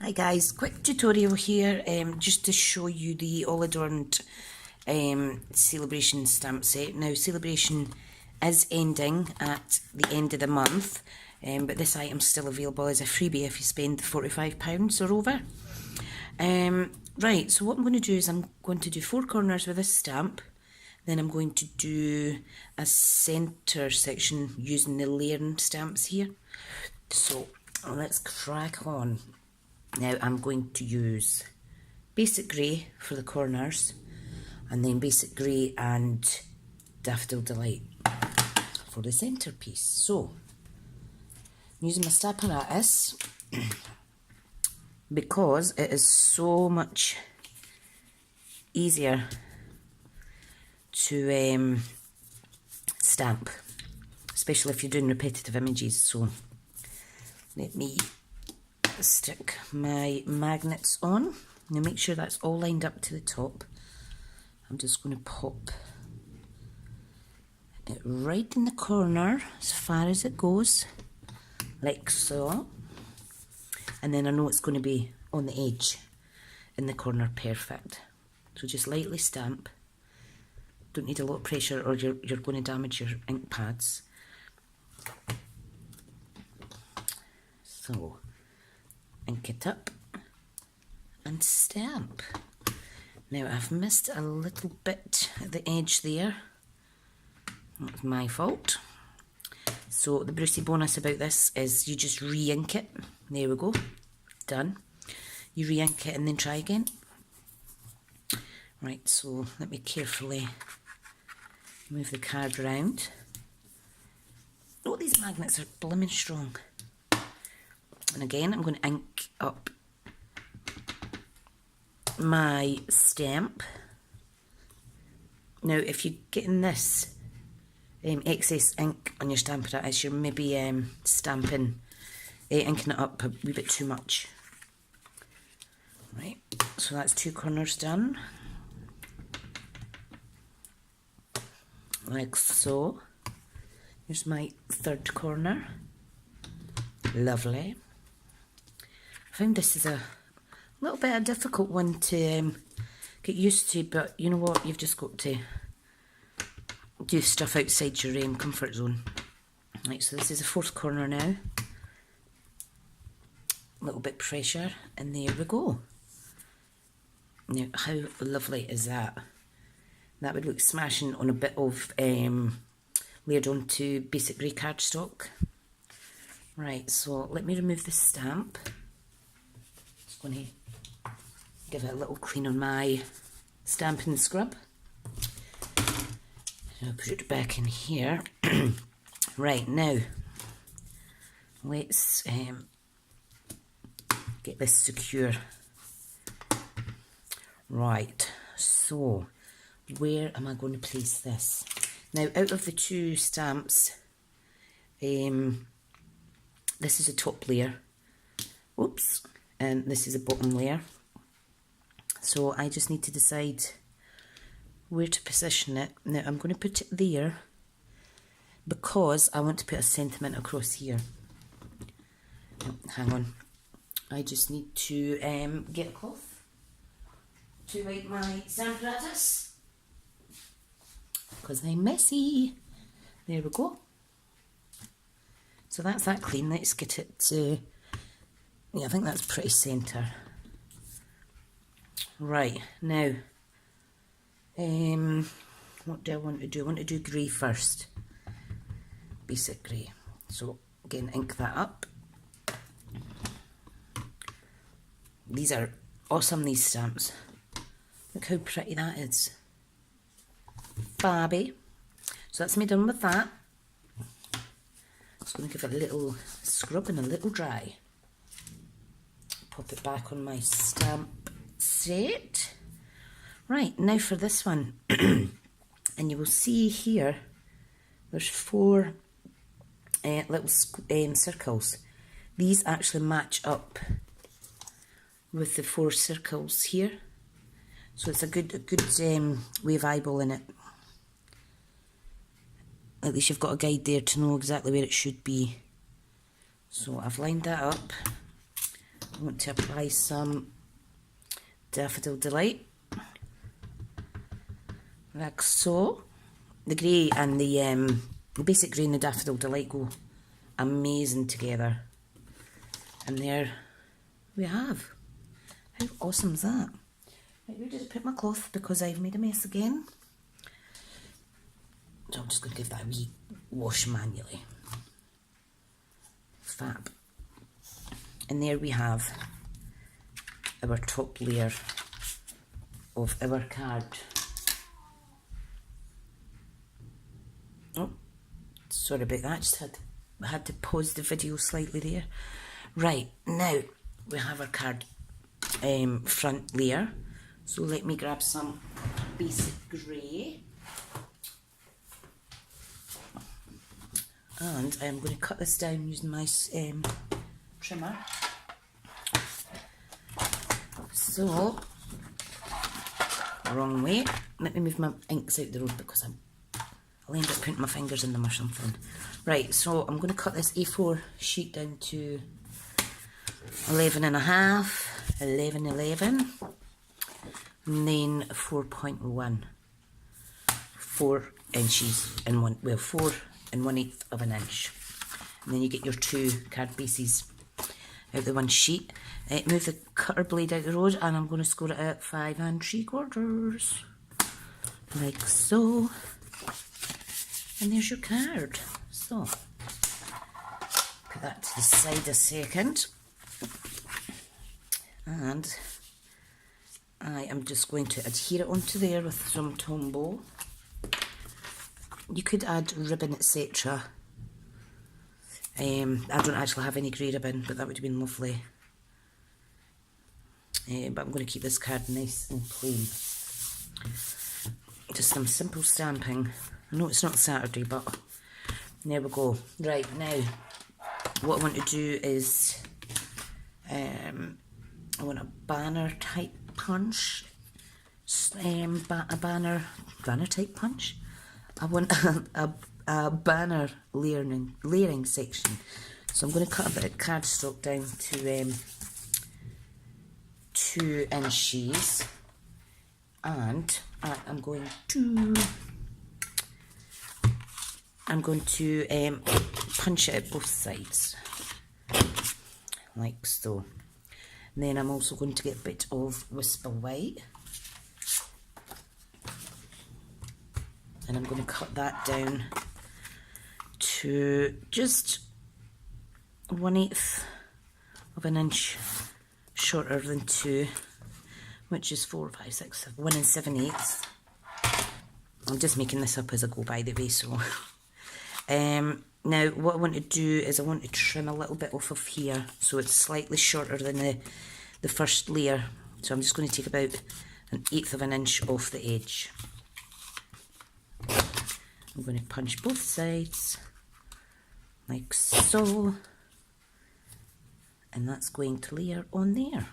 Hi guys, quick tutorial here just to show you the all adorned celebration stamp set. Now celebration is ending at the end of the month, but this item's still available as a freebie if you spend £45 or over. Right, so what I'm going to do is I'm going to do 4 corners with this stamp, then I'm going to do a centre section using the layering stamps here. So let's crack on. Now I'm going to use basic grey for the corners and then basic grey and Daffodil Delight for the centrepiece. So I'm using my Stampin'Up because it is so much easier to stamp, especially if you're doing repetitive images. So let me stick my magnets on. Now make sure that's all lined up to the top. I'm just going to pop it right in the corner as far as it goes, like so. And then I know it's going to be on the edge in the corner, perfect. So just lightly stamp. Don't need a lot of pressure or you're going to damage your ink pads. So ink it up and stamp. Now I've missed a little bit at the edge there. That's my fault. So the Brucey bonus about this is you just re-ink it. There we go. Done. You re-ink it and then try again. Right, so let me carefully move the card round. Oh, these magnets are blimmin' strong. And again, I'm going to ink up my stamp. Now, if you're getting this excess ink on your Stampin'Up, as you're maybe inking it up a wee bit too much. Right, so that's 2 corners done. Like so. Here's my 3rd corner. Lovely. I found this is a little bit of a difficult one to get used to, but you know what, you've just got to do stuff outside your comfort zone. Right, so this is the 4th corner now. A little bit pressure, and there we go. Now, how lovely is that? That would look smashing on a bit of layered onto basic grey cardstock. Right, so let me remove the stamp. Just going to give it a little clean on my Stampin' Scrub. I'll put it back in here. Right, now let's get this secure. Right, so where am I going to place this? Now, out of the 2 stamps, this is a top layer, oops, and this is a bottom layer. So I just need to decide where to position it. Now I'm going to put it there because I want to put a sentiment across here. Oh, hang on, I just need to get a cloth to wipe my stamp apparatus because I'm messy. There we go. So that's that clean. Let's get it to, yeah, I think that's pretty centre. Right, now, what do I want to do? I want to do grey first. Basic grey. So, again, ink that up. These are awesome, these stamps. Look how pretty that is. Fabby. So that's me done with that. Just going to give it a little scrub and a little dry. Pop it back on my stamp set. Right, now for this one. And you will see here, there's 4 little circles. These actually match up with the 4 circles here. So it's a good way of eyeballing it. At least you've got a guide there to know exactly where it should be. So I've lined that up. I want to apply some Daffodil Delight, like so. The grey and the basic grey and the Daffodil Delight go amazing together. And there we have. How awesome is that? Right, where did I put my cloth? Because I've made a mess again. So I'm just going to give that a wee wash manually. Fab. And there we have our top layer of our card. Oh, sorry about that, just had to pause the video slightly there. Right, now we have our card front layer. So let me grab some basic grey. And I am going to cut this down using my trimmer. So, wrong way. Let me move my inks out the road because I'll end up putting my fingers in them or something. Right, so I'm going to cut this A4 sheet down to 11.5, 11.11, and then 4.1. 4 inches in one, well, 4 1/8 of an inch. And then you get your 2 card bases out the one sheet. Move the cutter blade out the road, and I'm going to score it at 5 3/4, like so. And there's your card. So put that to the side a second, and I am just going to adhere it onto there with some Tombow. You could add ribbon, etc. I don't actually have any grey ribbon, but that would have been lovely. But I'm going to keep this card nice and plain. Just some simple stamping. I know it's not Saturday, but there we go. Right, now what I want to do is I want a banner type punch. A banner type punch. I want a banner layering section. So I'm going to cut a bit of cardstock down to 2 inches, and I'm going to punch it at both sides, like so. And then I'm also going to get a bit of Whisper White, and I'm going to cut that down to just 1/8 of an inch shorter than 2, which is 4, 5, 6, 1 7/8. I'm just making this up as I go, by the way. So now what I want to do is I want to trim a little bit off of here so it's slightly shorter than the first layer. So I'm just going to take about 1/8 of an inch off the edge. I'm going to punch both sides like so, and that's going to layer on there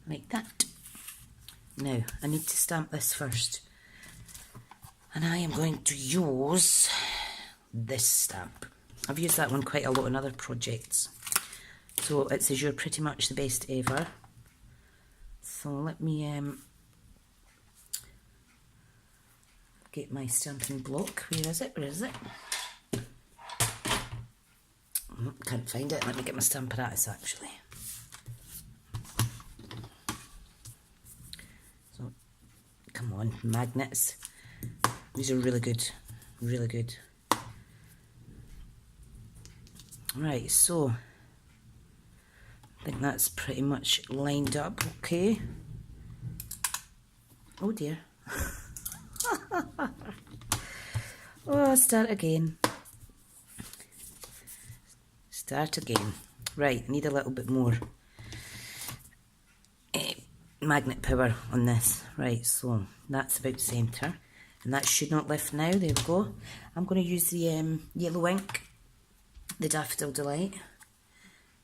like that. Now I need to stamp this first, and I am going to use this stamp. I've used that one quite a lot in other projects. So it says you're pretty much the best ever. So let me get my stamping block. Where is it? Where is it? Can't find it. Let me get my stamp apparatus actually. So, come on, magnets. These are really good. Really good. Right, so I think that's pretty much lined up. Okay. Oh dear. Oh, start again. Start again. Right, I need a little bit more magnet power on this. Right, so that's about centre, and that should not lift now. There we go. I'm going to use the yellow ink, the Daffodil Delight,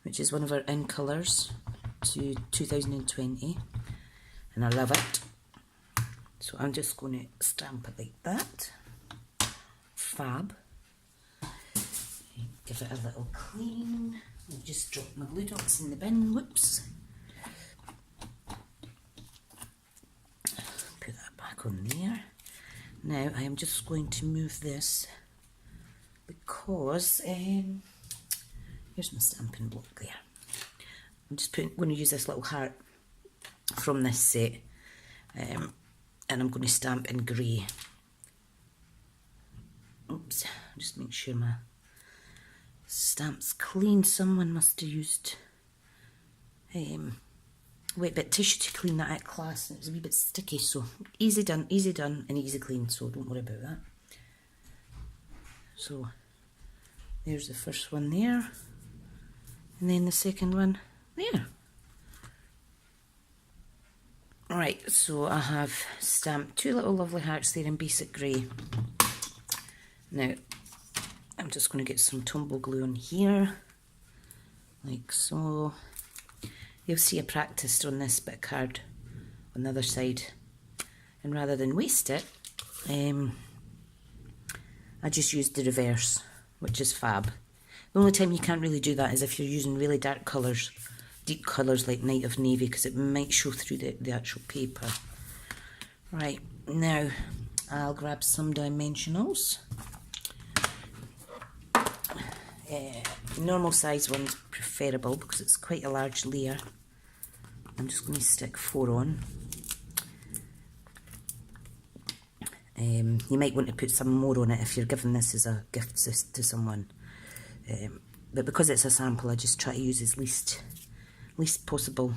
which is one of our in colours to 2020, and I love it. So I'm just going to stamp it like that. Fab. Give it a little clean. I've just dropped my glue dots in the bin, whoops. Put that back on there. Now I am just going to move this because, here's my stamping block there. I'm just going to use this little heart from this set, and I'm going to stamp in grey. Oops, just make sure my stamp's clean. Someone must have used wet bit tissue to clean that at class, and it was a wee bit sticky, so easy done and easy clean, so don't worry about that. So there's the first one there, and then the second one there. Right, so I have stamped two little lovely hearts there in basic grey. Now I'm just going to get some tumble glue on here, like so. You'll see I practiced on this bit of card on the other side, and rather than waste it, I just used the reverse, which is fab. The only time you can't really do that is if you're using really dark colours, deep colours like Night of Navy, because it might show through the actual paper. Right, now I'll grab some dimensionals. Normal size one's preferable because it's quite a large layer. I'm just going to stick 4 on. You might want to put some more on it if you're giving this as a gift to someone. But because it's a sample, I just try to use as least possible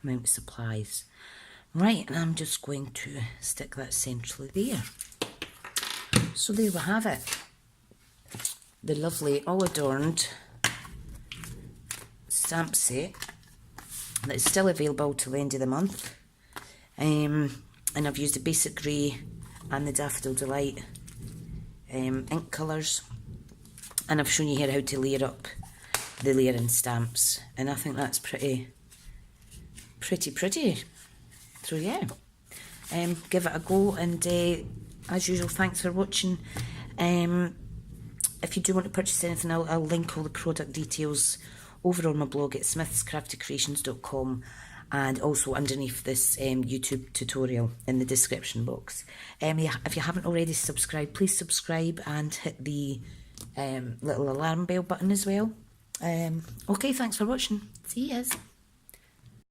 amount of supplies. Right, and I'm just going to stick that centrally there. So there we have it. The lovely all adorned stamp set that is still available till the end of the month. And I've used the basic grey and the Daffodil Delight ink colours, and I've shown you here how to layer up the layering stamps, and I think that's pretty. So yeah, give it a go, and as usual, thanks for watching. If you do want to purchase anything, I'll link all the product details over on my blog at SmithsCraftyCreations.com, and also underneath this YouTube tutorial in the description box. If you haven't already subscribed, please subscribe and hit the little alarm bell button as well. Okay, thanks for watching. See yous.